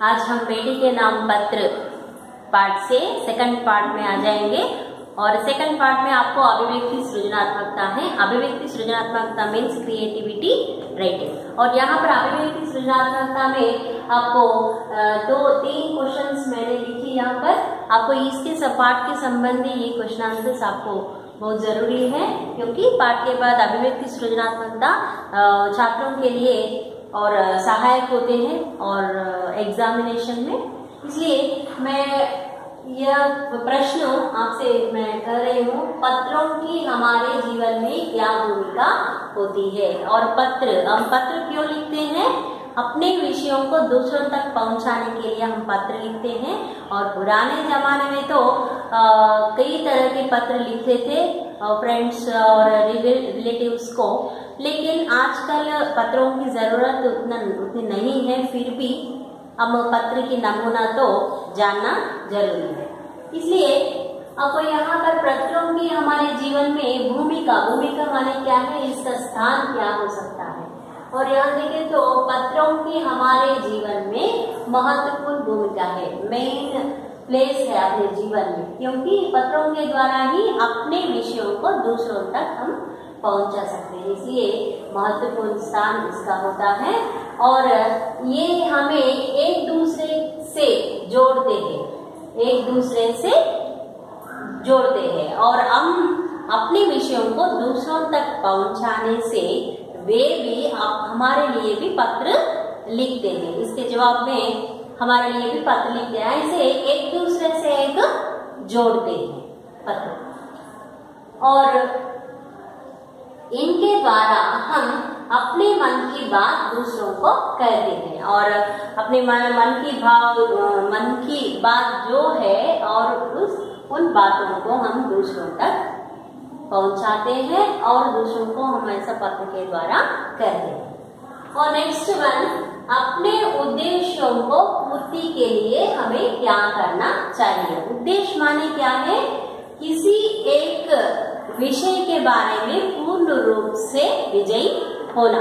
आज हम बेटी के नाम पत्र पार्ट से सेकंड पार्ट में आ जाएंगे और सेकंड पार्ट में आपको अभिव्यक्ति सृजनात्मकता है। अभिव्यक्ति सृजनात्मकता मीन्स क्रिएटिविटी राइटिंग। और यहाँ पर अभिव्यक्ति सृजनात्मकता में आपको 2-3 क्वेश्चंस मैंने लिखी। यहाँ पर आपको इसके पाठ के संबंधी ये क्वेश्चन आंसर्स आपको बहुत जरूरी है, क्योंकि पाठ के बाद अभिव्यक्ति सृजनात्मकता छात्रों के लिए और सहायक होते हैं और एग्जामिनेशन में। इसलिए मैं यह प्रश्न आपसे मैं कर रही हूँ, पत्रों की हमारे जीवन में क्या भूमिका होती है। और हम पत्र क्यों लिखते हैं? अपने विषयों को दूसरों तक पहुंचाने के लिए हम पत्र लिखते हैं। और पुराने जमाने में तो कई तरह के पत्र लिखते थे फ्रेंड्स और रिलेटिव्स को, लेकिन आजकल पत्रों की जरूरत उतनी नहीं है। फिर भी हम पत्र की नमूना तो जानना जरूरी है। इसलिए आपको यहाँ पर पत्रों की हमारे जीवन में भूमिका माने क्या है, इसका स्थान क्या हो सकता है। और यहाँ देखें तो पत्रों की हमारे जीवन में महत्वपूर्ण भूमिका है, मेन प्लेस है अपने जीवन में, क्योंकि पत्रों के द्वारा ही अपने विषयों को दूसरों तक हम पहुंचा सकते हैं। इसलिए महत्वपूर्ण स्थान इसका होता है और ये हमें एक दूसरे से जोड़ते हैं और हम अपने विषयों को दूसरों तक पहुंचाने से वे भी हमारे लिए भी पत्र लिखते हैं। इसके जवाब में हमारे लिए भी पत्र लिखते हैं। ऐसे एक दूसरे से एक जोड़ते हैं पत्र, और इनके द्वारा हम अपने मन की बात दूसरों को कहते हैं और अपने मन की बात जो है और उन बातों को हम दूसरों तक पहुंचाते हैं और दूसरों को हम ऐसा पत्र के द्वारा कहते हैं। और नेक्स्ट वन, अपने उद्देश्यों को पूर्ति के लिए हमें क्या करना चाहिए। उद्देश्य माने क्या है? किसी एक विषय के बारे में पूर्ण रूप से विजयी होना।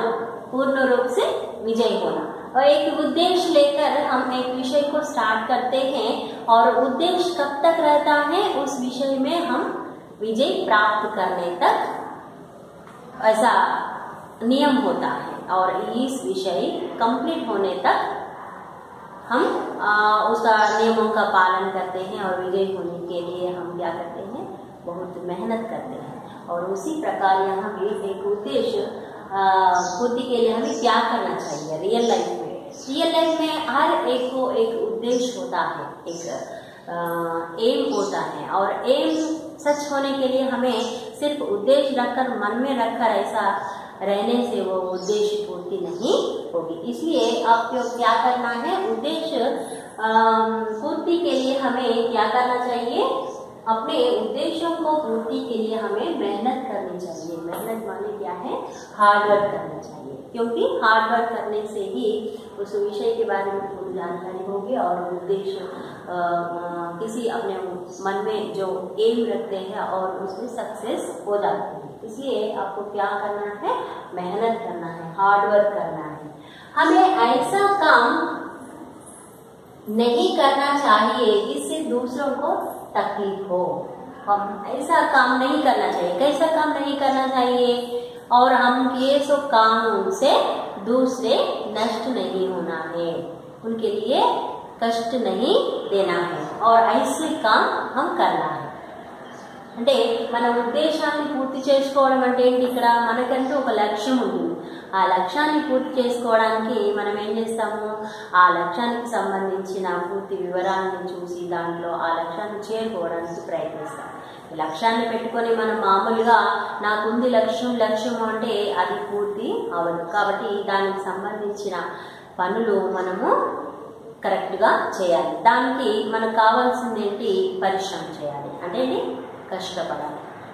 और एक उद्देश्य लेकर हम एक विषय को स्टार्ट करते हैं और उद्देश्य कब तक रहता है, उस विषय में हम विजय प्राप्त करने तक ऐसा नियम होता है। और इस विषय कंप्लीट होने तक हम उसका नियमों का पालन करते हैं और विजयी होने के लिए हम क्या करते हैं, बहुत मेहनत करते हैं। और उसी प्रकार यहाँ भी एक उद्देश्य पूर्ति के लिए हमें क्या करना चाहिए। रियल लाइफ में हर एक को एक उद्देश्य होता है, एक एम होता है, और एम सच होने के लिए हमें सिर्फ उद्देश्य रखकर मन में रखकर ऐसा रहने से वो उद्देश्य पूर्ति नहीं होगी। इसलिए आपको क्या करना है, उद्देश्य पूर्ति के लिए हमें क्या करना चाहिए, अपने उद्देश्यों को पूर्ति के लिए हमें मेहनत करनी चाहिए। मेहनत माने क्या है, हार्ड वर्क करना चाहिए, क्योंकि हार्ड वर्क करने से ही उस विषय के बारे में पूरी जानकारी होगी और उद्देश्य किसी अपने मन में जो एम रखते हैं और उसमें सक्सेस हो जाते हैं। इसलिए आपको क्या करना है, मेहनत करना है, हार्ड वर्क करना है। हमें ऐसा काम नहीं करना चाहिए जिससे दूसरों को तकलीफ हो। हम ऐसा काम नहीं करना चाहिए। कैसा काम नहीं करना चाहिए? और हम किए सो काम उनसे दूसरे नष्ट नहीं होना है, उनके लिए कष्ट नहीं देना है और ऐसे काम हम करना है। అంటే మన ఉద్దేశాన్ని పూర్తి చేసుకోవడం అంటే ఏంటి, ఇక్కడ మనకంటూ ఒక లక్ష్యం ఉంటుంది. ఆ లక్ష్యాన్ని పూర్తి చేసుకోవడానికి మనం ఏం చేస్తాము, ఆ లక్ష్యానికి సంబంధించిన పూర్తి వివరాలను చూసి దాంట్లో ఆ లక్ష్యాన్ని చేరుకోవడానికి ప్రయత్నిస్తాం. లక్ష్యాన్ని పెట్టుకొని మనం మామూలుగా నాకుంది లక్ష్యం అంటే అది పూర్తి అవ్వదు. కాబట్టి దానికి సంబంధించిన పనులు మనము కరెక్ట్గా చేయాలి. దానికి మనకు కావాల్సింది ఏంటి, పరిశ్రమ చేయాలి. అంటే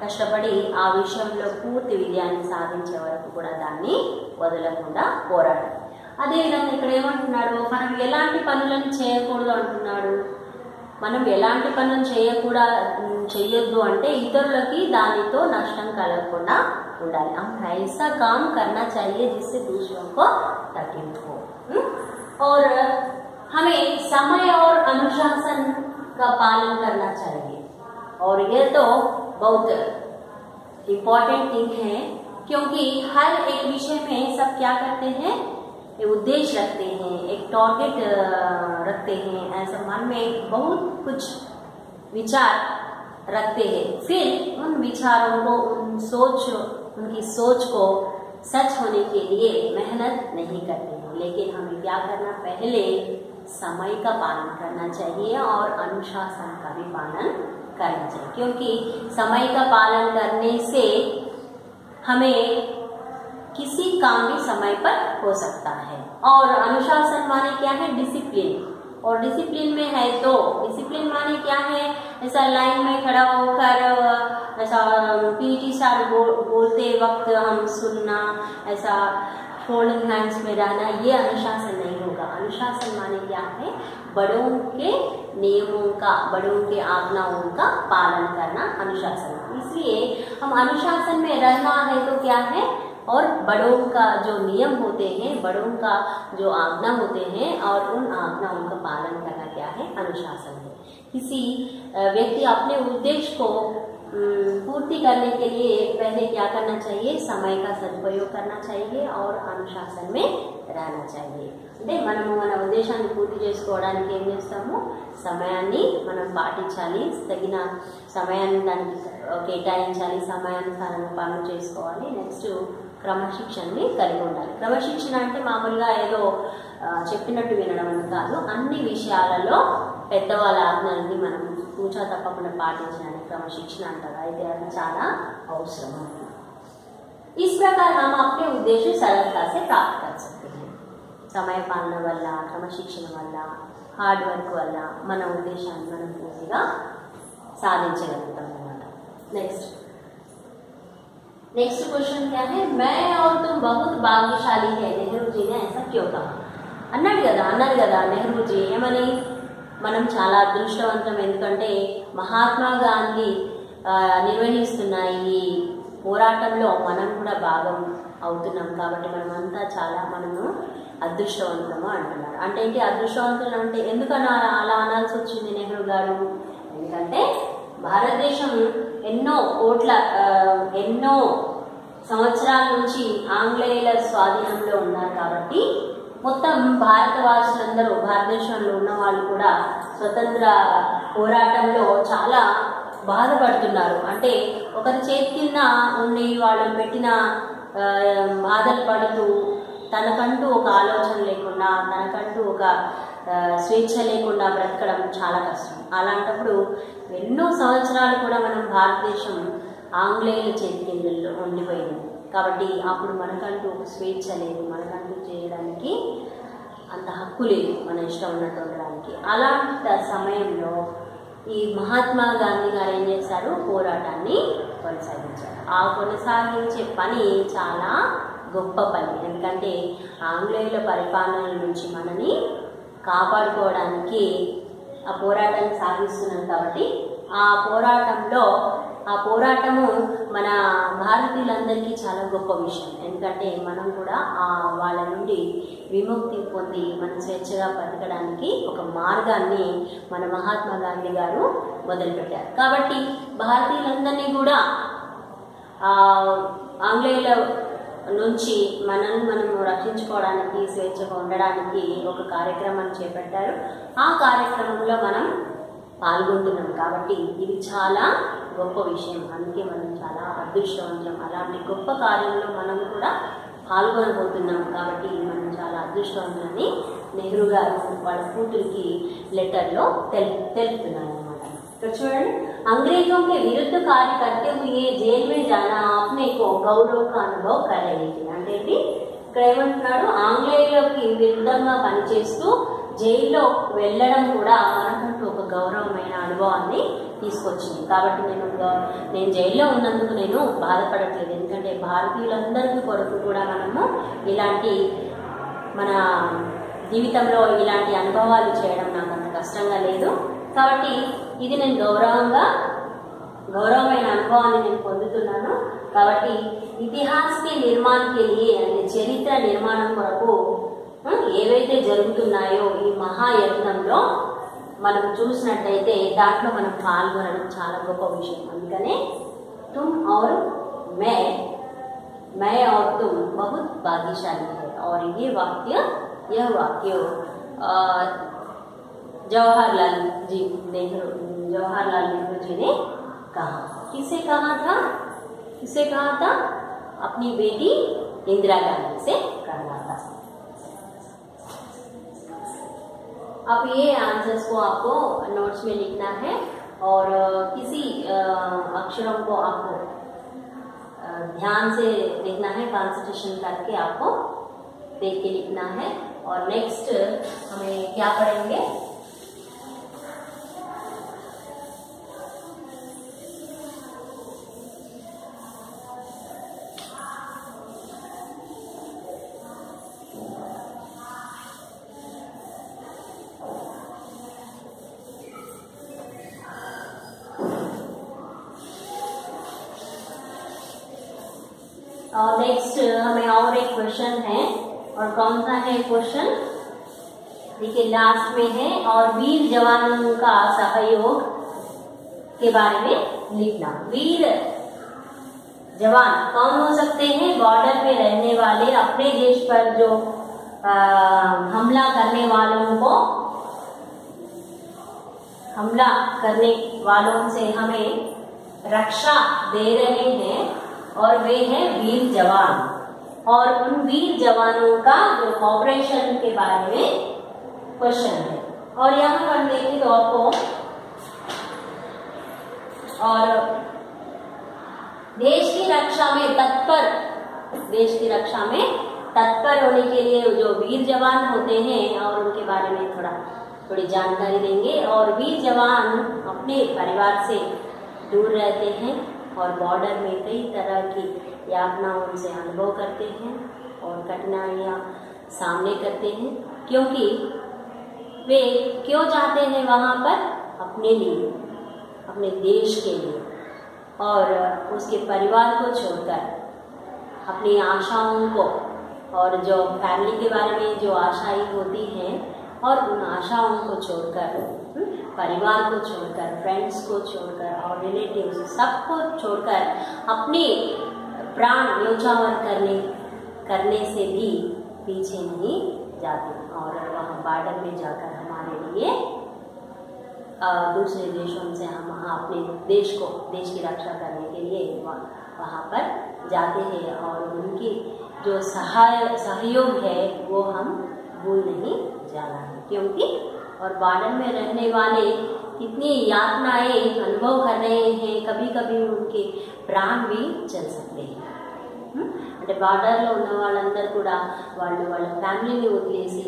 కష్టపడి ఆ విషయంలో పూర్తి విజయాన్ని సాధించే వరకు కూడా దాన్ని వదలకుండా పోరాడాలి. అదేవిధంగా ఇక్కడ ఏమంటున్నాడు, మనం ఎలాంటి పనులను చేయకూడదు అంటున్నాడు. మనం ఎలాంటి పనులను చేయొద్దు అంటే ఇతరులకి దానితో నష్టం కలగకుండా ఉండాలి. हम ऐसा काम करना चाहिए जिससे दूसरों को तकलीफ हो। और हमें समय और अनुशासन का पालन करना चाहिए। और ये तो बहुत इम्पोर्टेंट थिंग है, क्योंकि हर एक विषय में सब क्या करते हैं, एक उद्देश्य रखते हैं, एक टारगेट रखते हैं, ऐसा मन में बहुत कुछ विचार रखते हैं। फिर उन विचारों को, उनकी सोच को सच होने के लिए मेहनत नहीं करते हैं। लेकिन हमें क्या करना, पहले समय का पालन करना चाहिए और अनुशासन का भी पालन करना चाहिए, क्योंकि समय का पालन करने से हमें किसी काम भी समय पर हो सकता है। और अनुशासन माने क्या है, डिसिप्लिन। और डिसिप्लिन में है तो डिसिप्लिन माने क्या है, ऐसा लाइन में खड़ा होकर ऐसा पीटी सर बोलते वक्त हम सुनना, ऐसा फोल्डिंग हैंड्स में रहना, ये अनुशासन नहीं होगा। अनुशासन माने क्या है, बड़ों के नियमों का, बड़ों के आज्ञाओं का पालन करना अनुशासन। इसलिए हम अनुशासन में रहना है तो क्या है, और बड़ों का जो नियम होते हैं, बड़ों का जो आज्ञा होते हैं, और उन आज्ञाओं का पालन करना क्या है, अनुशासन है। किसी व्यक्ति अपने उद्देश्य को पूर्ति करने के लिए पहले क्या करना चाहिए, समय का सदुपयोग करना चाहिए और अनुशासन में रहना चाहिए। అంటే మనము మన ఉద్దేశాన్ని పూర్తి చేసుకోవడానికి ఏం చేస్తాము, సమయాన్ని మనం పాటించాలి, తగిన సమయాన్ని దానికి కేటాయించాలి, సమయానుసారంగా పనులు చేసుకోవాలి. నెక్స్ట్ క్రమశిక్షణని కలిగి ఉండాలి. క్రమశిక్షణ అంటే మామూలుగా ఏదో చెప్పినట్టు వినడం అని కాదు, అన్ని విషయాలలో పెద్దవాళ్ళ ఆజ్ఞల్ని మనం తూచా తప్పకుండా పాటించడానికి క్రమశిక్షణ అంటారు. అయితే అది చాలా అవసరం. इस प्रकार हम अपने उद्देश्य सरलता से प्राप्त कर सकते हैं. समय पालन वल्ल, क्रमशिक्षण वल्ल, हार्ड वर्क वल्ल मन उद्देशाన్ని మనం పూర్తిగా సాధించగలుగుతాం అన్నమాట. नेक्स्ट क्वेश्चन क्या है, मैं और तुम बहुत भाग्यशाली है, नेहरू जी ने ऐसा क्यों कहा? అన్నారు కదా నెహ్రూ జీ ఏమని, మనం చాలా అదృష్టవంతం, ఎందుకంటే మహాత్మా గాంధీ నిర్వహిస్తున్న ఈ పోరాటంలో మనం కూడా భాగం అవుతున్నాం కాబట్టి మనమంతా చాలా మనము అదృష్టవంతము అంటున్నారు. అంటే ఏంటి అదృష్టవంతులు అంటే, ఎందుకని అలా అనాల్సి వచ్చింది నెహ్రూ గారు? ఎందుకంటే భారతదేశం ఎన్నో సంవత్సరాల నుంచి ఆంగ్లేయుల స్వాధీనంలో ఉన్నారు కాబట్టి మొత్తం భారతవాసులందరూ, భారతదేశంలో ఉన్న వాళ్ళు కూడా స్వతంత్ర పోరాటంలో చాలా బాధపడుతున్నారు. అంటే ఒకరి చేతి కింద ఉండి వాళ్ళు పెట్టిన బాధలు పడుతూ, తనకంటూ ఒక ఆలోచన లేకుండా, తనకంటూ ఒక స్వేచ్ఛ లేకుండా బ్రతకడం చాలా కష్టం. అలాంటప్పుడు ఎన్నో సంవత్సరాలు కూడా మనం భారతదేశం ఆంగ్లేయుల చేతి కిందల్లో ఉండిపోయింది కాబట్టి అప్పుడు మనకంటూ స్వేచ్ఛ లేదు, మనకంటూ చేయడానికి అంత హక్కు లేదు, మన ఇష్టం ఉన్నట్టు ఉండడానికి. అలాంటి సమయంలో ఈ మహాత్మా గాంధీ గారు ఏం చేశారు, పోరాటాన్ని కొనసాగించారు. ఆ కొనసాగించే పని చాలా గొప్ప పని, ఎందుకంటే ఆంగ్లేయుల పరిపాలన నుంచి మనని కాపాడుకోవడానికి ఆ పోరాటాన్ని సాగిస్తున్నాం కాబట్టి ఆ పోరాటము మన భారతీయులందరికీ చాలా గొప్ప విషయం. ఎందుకంటే మనం కూడా వాళ్ళ నుండి విముక్తి పొంది మనం స్వేచ్ఛగా బతకడానికి ఒక మార్గాన్ని మన మహాత్మా గాంధీ గారు మొదలుపెట్టారు. కాబట్టి భారతీయులందరినీ కూడా ఆంగ్లేయుల నుంచి మనము రక్షించుకోవడానికి, స్వేచ్ఛగా ఉండడానికి ఒక కార్యక్రమాన్ని చేపట్టారు. ఆ కార్యక్రమంలో మనం పాల్గొంటున్నాం కాబట్టి ఇది చాలా గొప్ప విషయం. అందుకే మనం చాలా అదృష్టవంతం. అలాంటి గొప్ప కార్యంలో మనం కూడా పాల్గొనబోతున్నాం కాబట్టి మనం చాలా అదృష్టవంతులని నెహ్రూ గారు వాళ్ళ కూతురికి లెటర్లో తెలుపుతున్నారు అన్నమాట. ఇక్కడ చూడండి, अंग्रेजों के विरुद्ध कार्य करते हुए जेल में जाना आपने को गौरव का अनुभव कर रही थी. అంటే ఇక్కడ ఏమంటున్నాడు, ఆంగ్లేయులకి విరుద్ధంగా పనిచేస్తూ జైల్లో వెళ్ళడం కూడా మనకంటూ ఒక గౌరవమైన అనుభవాన్ని తీసుకొచ్చింది. కాబట్టి నేను జైల్లో ఉన్నందుకు నేను బాధపడట్లేదు, ఎందుకంటే భారతీయులందరికీ కొరకు కూడా మనము ఇలాంటి మన జీవితంలో ఇలాంటి అనుభవాలు చేయడం నాకు అంత కష్టంగా లేదు. కాబట్టి ఇది నేను గౌరవమైన అనుభవాన్ని నేను పొందుతున్నాను. కాబట్టి ఇతిహాస్ కే నిర్మాణ్ కే లియే, అంటే చరిత్ర నిర్మాణం కొరకు ఏవైతే జరుగుతున్నాయో ఈ మహాయజ్ఞంలో మనం చూసినట్లయితే దాంట్లో మనం పాల్గొనడం చాలా గొప్ప విషయం. అందుకనే तुम और मैं और तुम बहुत भाग्यशाली है। और यह वाक्य जवाहरलाल नेहरू जी ने कहा। किससे कहा था? अपनी बेटी इंदिरा गांधी से करना था। अब ये आंसर्स को आपको नोट्स में लिखना है और किसी अक्षरों को आपको ध्यान से लिखना है, कंसंट्रेशन करके आपको देख के लिखना है। और नेक्स्ट हमें क्या पढ़ेंगे? और नेक्स्ट हमें और एक क्वेश्चन है, और कौन सा है क्वेश्चन? देखिए लास्ट में है, और वीर जवानों का सहयोग के बारे में लिखना। वीर जवान कौन हो सकते हैं? बॉर्डर में रहने वाले, अपने देश पर जो हमला करने वालों से हमें रक्षा दे रहे हैं, और वे हैं वीर जवान। और उन वीर जवानों का जो ऑपरेशन के बारे में क्वेश्चन है। और यहाँ पर देखें तो आपको और देश की रक्षा में तत्पर होने के लिए जो वीर जवान होते हैं और उनके बारे में थोड़ी जानकारी देंगे। और वीर जवान अपने परिवार से दूर रहते हैं और बॉर्डर में कई तरह की यातनाओं से अनुभव करते हैं और कठिनाइयाँ सामने करते हैं, क्योंकि वे क्यों जाते हैं वहाँ पर? अपने लिए, अपने देश के लिए, और उसके परिवार को छोड़कर, अपनी आशाओं को, और जो फैमिली के बारे में जो आशाएं होती हैं, और उन आशाओं को छोड़कर, परिवार को छोड़कर, फ्रेंड्स को छोड़कर और रिलेटिव्स सबको छोड़कर अपने प्राण न्योछावर करने से भी पीछे नहीं जाते, और वहाँ बॉर्डर में जाकर हमारे लिए दूसरे देशों से हम अपने देश की रक्षा करने के लिए वहाँ पर जाते हैं। और उनकी जो सहयोग है वो हम भूल नहीं जाना है, क्योंकि और बॉर्डर में रहने वाले कितनी यातनाएं अनुभव कर रहे हैं, कभी कभी उनके प्राण भी चल सकते हैं। అంటే బార్డర్లో ఉన్న వాళ్ళందరూ కూడా వాళ్ళ ఫ్యామిలీని వదిలేసి,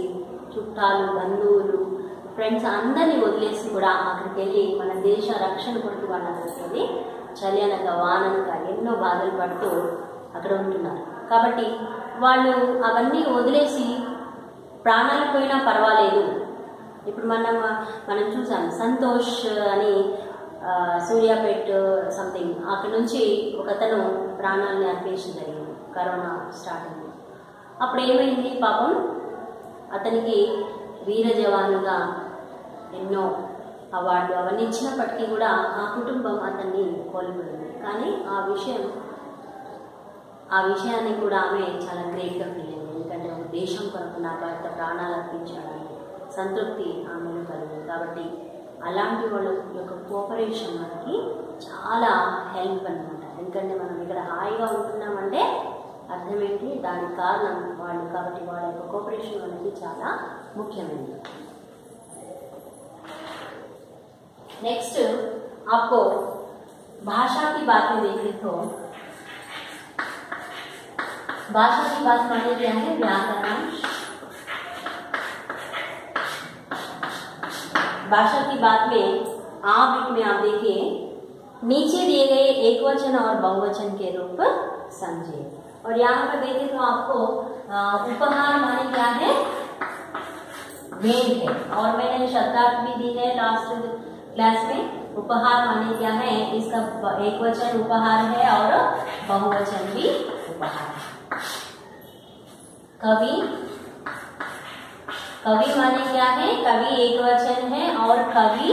చుట్టాలు, బంధువులు, ఫ్రెండ్స్ అందరినీ వదిలేసి కూడా అక్కడికి వెళ్ళి మన దేశ రక్షణ కొరకు వాళ్ళని చలి అనక వాననక ఎన్నో బాధలు పడుతూ అక్కడ ఉంటున్నారు. కాబట్టి వాళ్ళు అవన్నీ వదిలేసి ప్రాణాలు పోయినా పర్వాలేదు. ఇప్పుడు మనం చూసాం సంతోష్ అని సూర్యాపేట్ సంథింగ్ అక్కడ నుంచి ఒకతను ప్రాణాలని అర్పించడం జరిగింది కరోనా స్టార్టింగ్. అప్పుడు ఏమైంది? పాపం అతనికి వీర జవానుగా ఎన్నో అవార్డు అవన్నీ ఇచ్చినప్పటికీ కూడా ఆ కుటుంబం అతన్ని కోల్పోయింది. కానీ ఆ విషయాన్ని కూడా ఆమె చాలా గ్రేట్గా ఫీల్ అయింది. ఎందుకంటే ఒక దేశం కొరకు నా భర్త ప్రాణాలు అర్పించాలని సంతృప్తి ఆమెను కలిగింది. కాబట్టి అలాంటి వాళ్ళ యొక్క కోఆపరేషన్ మనకి చాలా హెల్ప్ అనమాట. ఎందుకంటే మనం ఇక్కడ హాయిగా ఉంటున్నామంటే అర్థం ఏంటి? దానికి కారణం వాళ్ళు. కాబట్టి వాళ్ళ యొక్క కోఆపరేషన్ మనకి చాలా ముఖ్యమైనది. नेक्स्ट आपको भाषा की बात में देखें तो भाषा की बात माने क्या है? व्याकरणांश। भाषा की बात में आप देखिए नीचे दिए गए एक वचन और बहुवचन के रूप समझिए। और यहाँ पर देखें तो आपको उपहार माने क्या है? भेंट है। और मैंने शब्दार्थ भी दी है लास्ट क्लास में। उपहार माने क्या है? इसका एक वचन उपहार है और बहुवचन भी उपहार है। कवि, कवि माने क्या है? कवि एक वचन है और कवि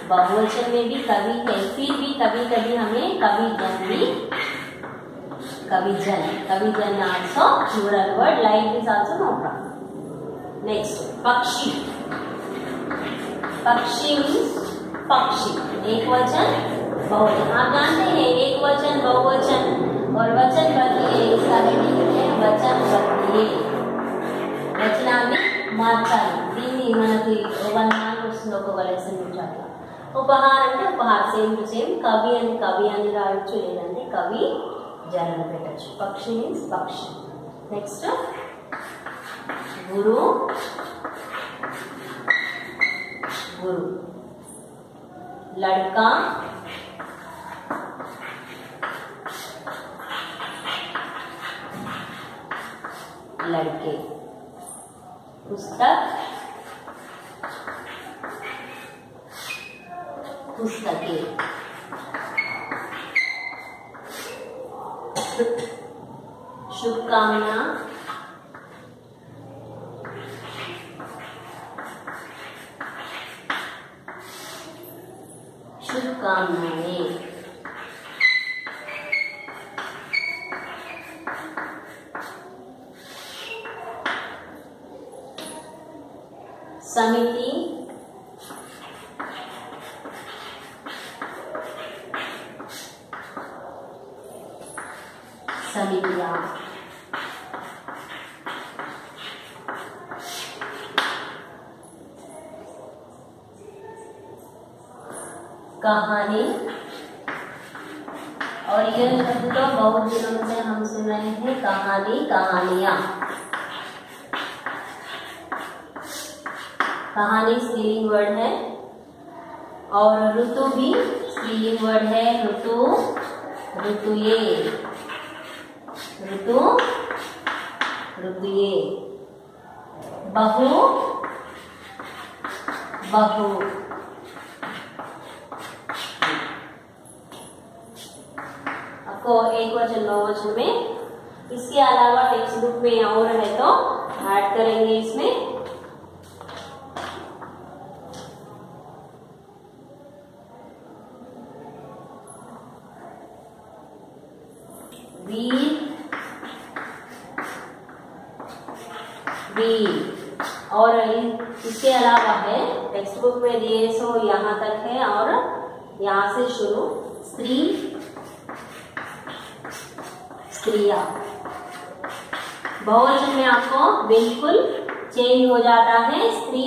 बहुवचन में भी कवि है। फिर भी कभी कभी हमें कविजन also plural word, like is also no problem. Next पक्षी। पक्षी मीन्स पक्षी, एक वचन बहुवचन। आप जानते हैं एक वचन बहुवचन और वचन बदलिए, इसका मीनिंग है वचन बदलिए। वचनाన్ని మార్చాలి, దీన్ని మనకి వన్ మార్క్స్ ఒక లెసన్ ఉంచాలి। ఉపహార్ అంటే ఉపహార్, సేమ్ టు సేమ్। కవి అని రాయొచ్చు, లేదంటే కవి జనన పెట్టచ్చు। పక్షి మీన్స్ పక్షి। నెక్స్ట్ గురు। गुरु, लड़का, लड़के, पुस्तक, पुस्तकें, शुभकामना, शुभकामनाएं, समिति, समितियां, कहानी। और ये शब्द तो बहुत दिनों से हम सुन रहे हैं, कहानी, कहानियां। कहानी स्त्रीलिंग वर्ड है और ऋतु भी स्त्रीलिंग वर्ड है। ऋतु, ऋतुये, ऋतु, ऋतुये। बहु, बहु। आपको एक वचन बहुवचन में, इसके अलावा टेक्स्ट बुक में और है तो ऐड करेंगे इसमें। वीर, वीर। और इसके अलावा है टेक्स्ट बुक में दिए सो यहाँ तक है और यहाँ से शुरू। स्त्री, स्त्रियां। बहुवचन में आपको बिल्कुल चेंज हो जाता है, स्त्री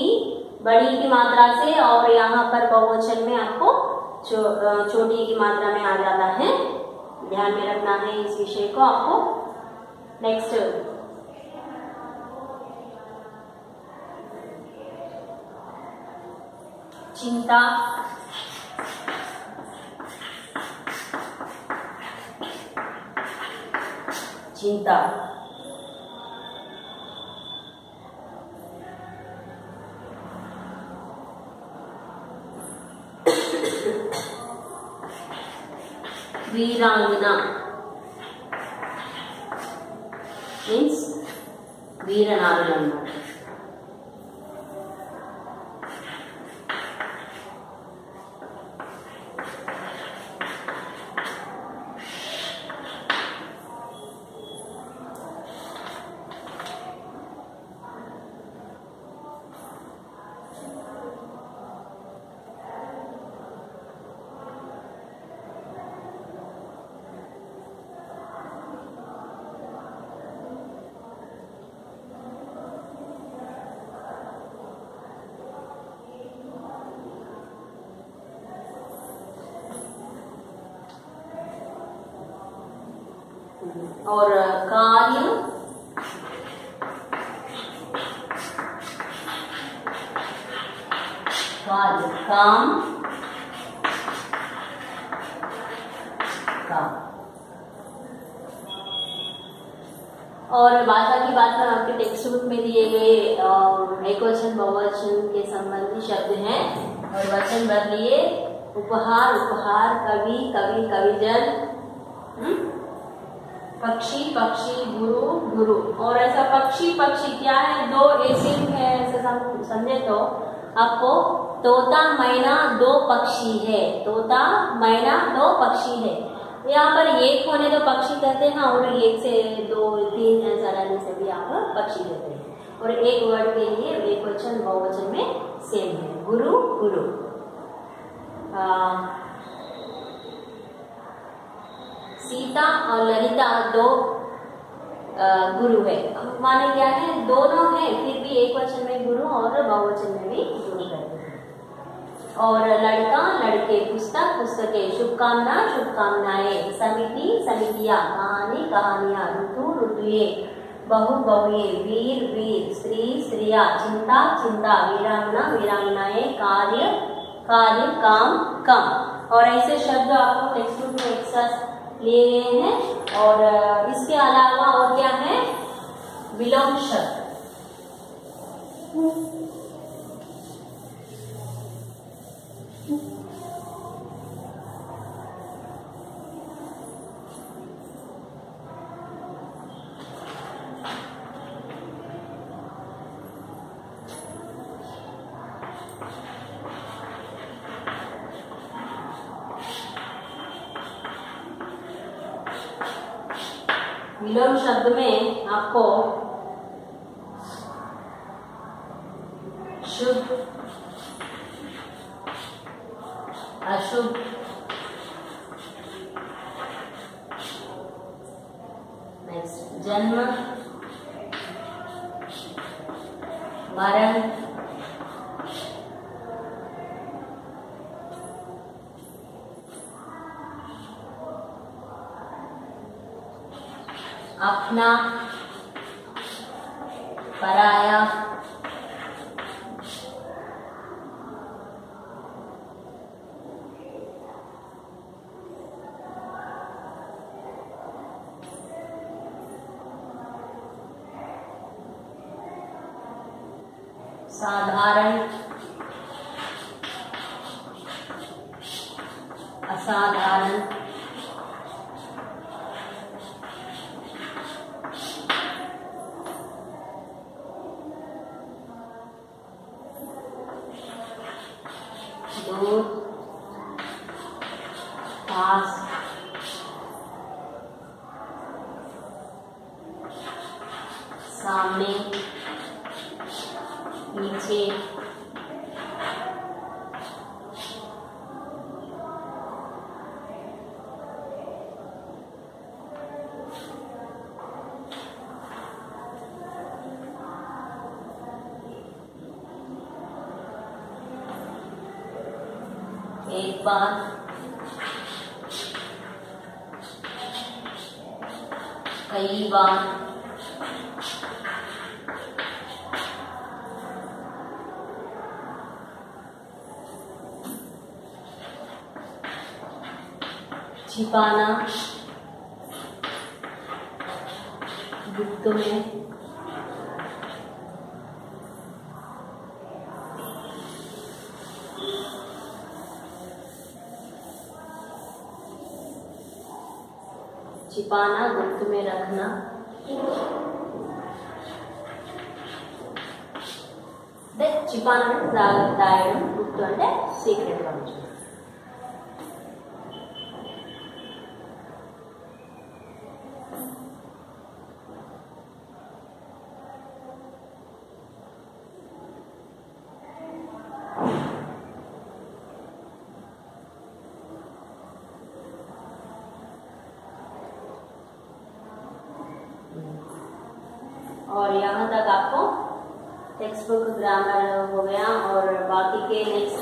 बड़ी की मात्रा से, और यहाँ पर बहुवचन में आपको छोटी की मात्रा में आ जाता है। ध्यान में रखना है इस विषय को आपको। नेक्स्ट चिंता, चिंता। वीरांगना मीन्स वीरनारुలు అన్నమాట। और कार्य, कार्य, काम, काम। और भाषा की बात में आपके टेक्स्ट बुक में दिए गए एक वचन बहुवचन के संबंधी शब्द हैं और वचन बदलिए। उपहार, उपहार, कवि, कवि, कविजन। पक्षी पक्षी, गुरु गुरु। और ऐसा पक्षी पक्षी क्या है, दो ऐसे है, ऐसा समझे तो आपको तोता मैना दो पक्षी है, तोता मैना दो पक्षी है। यहाँ पर एक होने तो पक्षी कहते हैं और एक से दो तीन ऐसा रहने से भी आप पक्षी कहते हैं। और एक वर्ड के लिए एक वचन बहुवचन में सेम है, गुरु गुरु। सीता और ललिता दो गुरु है, माने क्या है, दोनों है फिर भी एक वचन में गुरु और बहुवचन में भी गुरु कहते हैं। और लड़का लड़के, पुस्तक पुस्तकें, शुभकामना शुभकामनाएं, समिति समितियां, कहानी कहानियां, ऋतु ऋतुएं, बहु बहुए, वीर वीर, स्त्री स्त्रियां, चिंता चिंता, वीरांगना वीरांगनाएं, कार्य कार्य, काम काम। और ऐसे शब्द आपको टेक्स्ट बुक में एक्स्ट्रा लिए गए हैं। और इसके अलावा और क्या है, विलोम शब्द। विलोम शब्द में आपको शुभ अशुभ, नेक्स्ट जन्म मरण, अपना पराया, साधारण असाधारण, दूर पास, सामने पीछे, एक बार, कई बार, छिपाना गुप्त में, छिपाना गुप्त में रखना, छिपाना दायण गुप्त అంటే సీక్రెట్ గా ఉంచు। और यहाँ तक आपको टेक्स्ट बुक ग्रामर हो गया। और बाकी के नेक्स्ट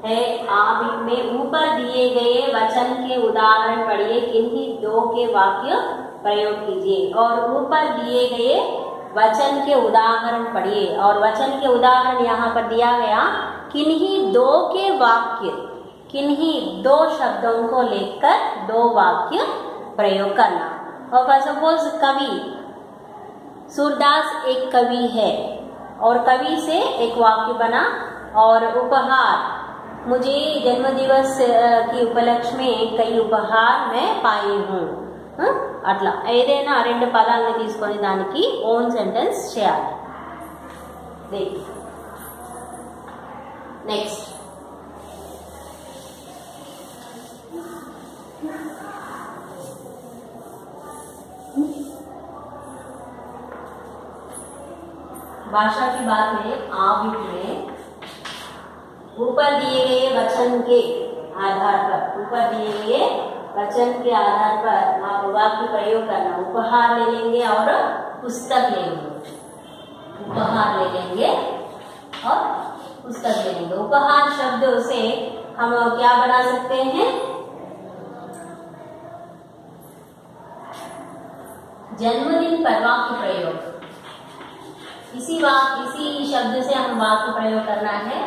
है, आप में ऊपर दिए गए वचन के उदाहरण पढ़िए, किन्हीं दो के वाक्य प्रयोग कीजिए। और ऊपर दिए गए वचन के उदाहरण पढ़िए, और वचन के उदाहरण यहाँ पर दिया गया, किन्हीं दो के वाक्य, किन्हीं दो शब्दों को लेकर दो वाक्य प्रयोग करना। और सपोज कवि, सूरदास एक कवि है और कवि से एक वाक्य बना। और उपहार, मुझे जन्मदिवस की उपलक्ष्य में कई उपहार मैं पाई हूँ। అట్లా ఏదైనా రెండు పదాలను తీసుకొని దానికి ఓన్ సెంటెన్స్ చేయాలి. నెక్స్ట్ भाषा की बात में आबिट में ऊपर दिए गए वचन के आधार पर आप वाक्य प्रयोग करना. उपहार ले लेंगे और पुस्तक ले लेंगे. उपहार ले लेंगे और पुस्तक ले लेंगे. उपहार शब्द से हम क्या बना सकते हैं? जन्मदिन पर वाक्य प्रयोग. इसी शब्द से हम वाक्य प्रयोग करना है.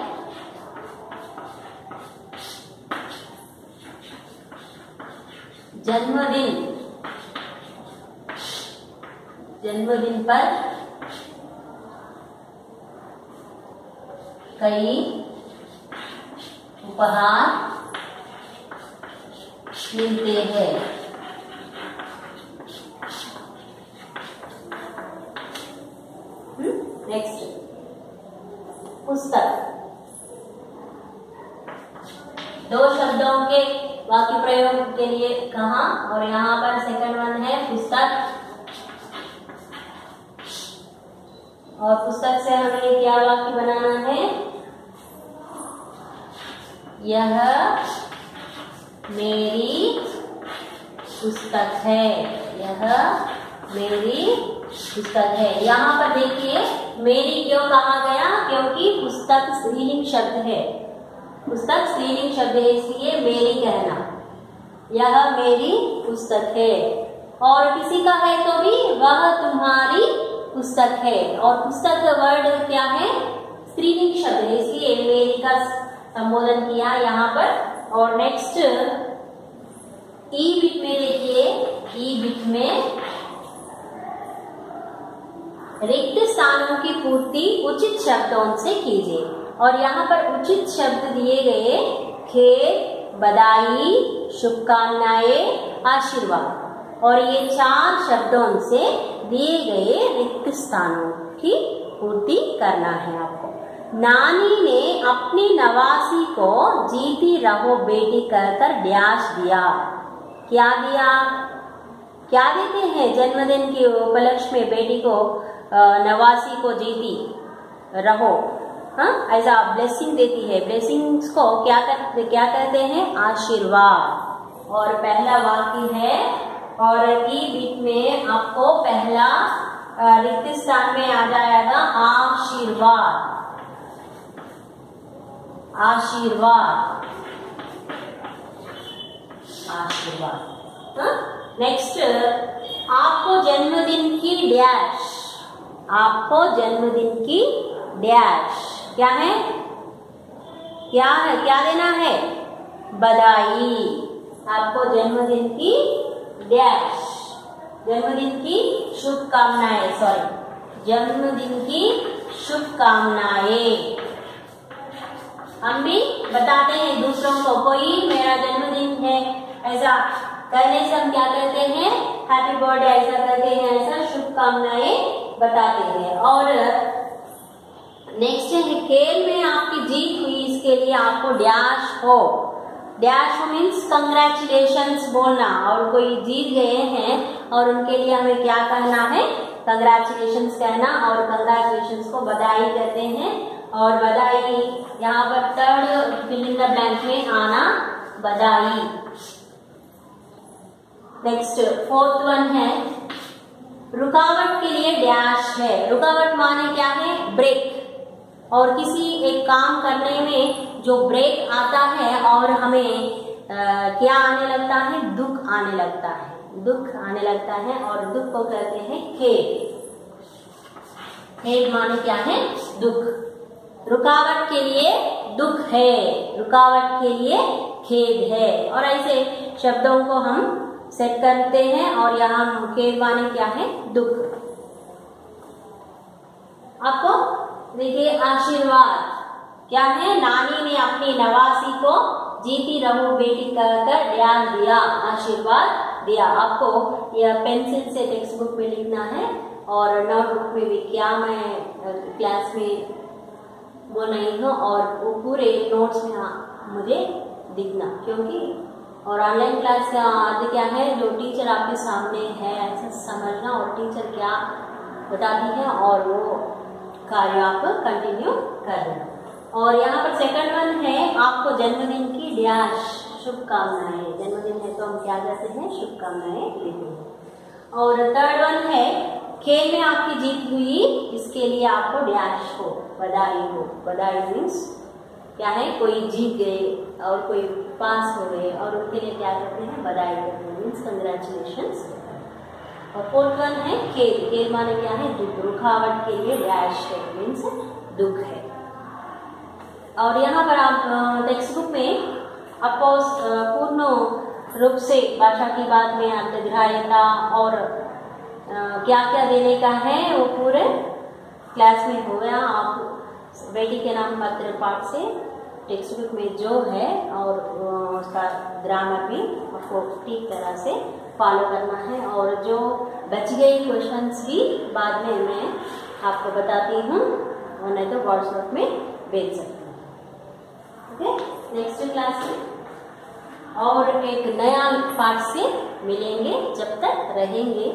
जन्मदिन पर कई उपहार मिलते हैं. नेक्स्ट पुस्तक. दो शब्दों के वाक्य प्रयोग के लिए कहा और यहाँ पर सेकंड वन है पुस्तक. और पुस्तक से हमें क्या वाक्य बनाना है? यह मेरी पुस्तक है. यह मेरी पुस्तक है. यहाँ पर देखिए मेरी क्यों कहा गया? क्योंकि पुस्तक स्त्रीलिंग शब्द है. पुस्तक स्त्रीलिंग शब्द है इसलिए मेरी कहना. यह मेरी पुस्तक है. और किसी का है तो भी वह तुम्हारी पुस्तक है. और पुस्तक वर्ड क्या है? स्त्रीलिंग शब्द है इसलिए मेरी का संबोधन किया यहाँ पर. और नेक्स्ट ई बिट में देखिए, ई बिट में रिक्त स्थानों की पूर्ति उचित शब्दों से कीजिए. और यहाँ पर उचित शब्द दिए गए खेद, बधाई, शुभकामनाएं, आशीर्वाद. और ये 4 शब्दों से दिए गए रिक्त स्थानों की पूर्ति करना है आपको. नानी ने अपनी नवासी को जीती रहो बेटी कहकर डैश दिया. क्या दिया? क्या देते हैं जन्मदिन के उपलक्ष्य में बेटी को नवासी को जीती रहो ऐसा ब्लेसिंग देती है. ब्लेसिंग्स को क्या कहते हैं? आशीर्वाद. और पहला वाक्य है और ई बीट में आपको पहला रिक्त स्थान में आ जाएगा आशीर्वाद. आशीर्वाद. आशीर्वाद. नेक्स्ट आपको जन्मदिन की डैश. आपको जन्मदिन की डैश क्या है? क्या है? क्या देना है? बधाई. आपको जन्मदिन की डैश. जन्मदिन की शुभकामनाएं. सॉरी, जन्मदिन की शुभकामनाएं. हम भी बताते हैं दूसरों को कोई मेरा जन्मदिन है ऐसा कहने से हम क्या कहते हैं? हैप्पी बर्थडे ऐसा कहते हैं. ऐसा शुभकामनाएं बताते हैं. और नेक्स्ट है खेल में आपकी जीत हुई इसके लिए आपको डैश हो. डैश हो मीन्स कंग्रेचुलेशंस बोलना. और कोई जीत गए हैं और उनके लिए हमें क्या कहना है? कंग्रेचुलेशंस कहना. और कंग्रेचुलेशंस को बधाई कहते हैं. और बधाई यहाँ पर third fill in the blank में आना बधाई. नेक्स्ट फोर्थ वन है रुकावट के लिए डैश है. रुकावट माने क्या है? ब्रेक. और किसी एक काम करने में जो ब्रेक आता है और हमें क्या आने लगता है? दुख आने लगता है. दुख आने लगता है और दुख को कहते हैं खेद. खेद माने क्या है? दुख. रुकावट के लिए दुख है. रुकावट के लिए खेद है. और ऐसे शब्दों को हम सेट करते हैं. और यहाँ खेद माने क्या है? दुख. आपको देखिए आशीर्वाद क्या है? नानी ने अपनी नवासी को जीती रहो बेटी कहकर ध्यान दिया. आशीर्वाद दिया। आपको यह पेंसिल से टेक्स्ट बुक में लिखना है और नोटबुक में भी क्या मैं क्लास में बनाई हूँ और वो पूरे नोट्स में मुझे दिखना, क्योंकि और ऑनलाइन क्लास का आदि क्या है, जो टीचर आपके सामने है ऐसा समझना और टीचर क्या बताती है और वो कार्य आप कंटिन्यू करना। और यहाँ पर सेकंड वन है, आपको जन्मदिन की डैश शुभकामनाएं। जन्मदिन है तो हम क्या कहते हैं, शुभकामनाएं लेते हैं। और थर्ड वन है, खेल में आपकी जीत हुई, इसके लिए आपको डैश हो, बधाई हो। बधाई मीन्स क्या है, कोई जीत गए और कोई पास हो गए और उनके लिए क्या करते हैं, बधाई करते हैं, मीन्स कंग्रेचुलेशंस। और फोर्थ वन है खेल। खेल माने क्या है, दुख, रुकावट के लिए डैश है, मीन्स दुख है। और यहाँ पर आप टेक्स्ट बुक में आपको पूर्ण रूप से भाषा की बात में अंतग्राह्यता और क्या क्या देने का है वो पूरे क्लास में हो गया। आप बेटी के नाम पत्र पाठ से टेक्स्ट बुक में जो है और उसका ग्रामर भी आपको ठीक तरह से फॉलो करना है। और जो बच गई क्वेश्चंस भी बाद में मैं आपको बताती हूँ, और नहीं तो व्हाट्सएप में भेज सकती हूँ। ओके, नेक्स्ट क्लास में और एक नया पाठ से मिलेंगे। जब तक रहेंगे